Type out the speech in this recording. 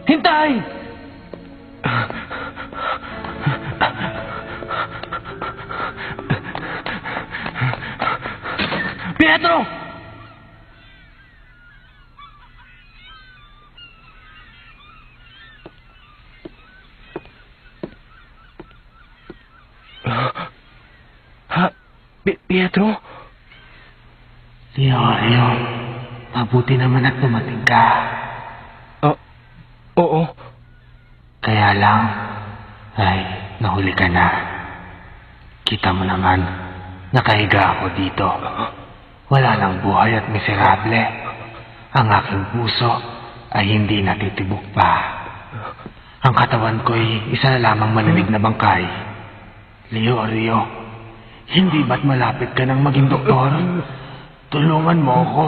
Hintay! Pietro! Pietro? Leorio, mabuti naman at dumating ka. Oo. Kaya lang, ay, nahuli ka na. Kita mo naman, nakahiga ako dito. Wala nang buhay at miserable. Ang aking puso ay hindi natitibok pa. Ang katawan ko'y isa na lamang malamig na bangkay. Leorio, hindi ba't malapit ka nang maging doktor? Tulungan mo ako.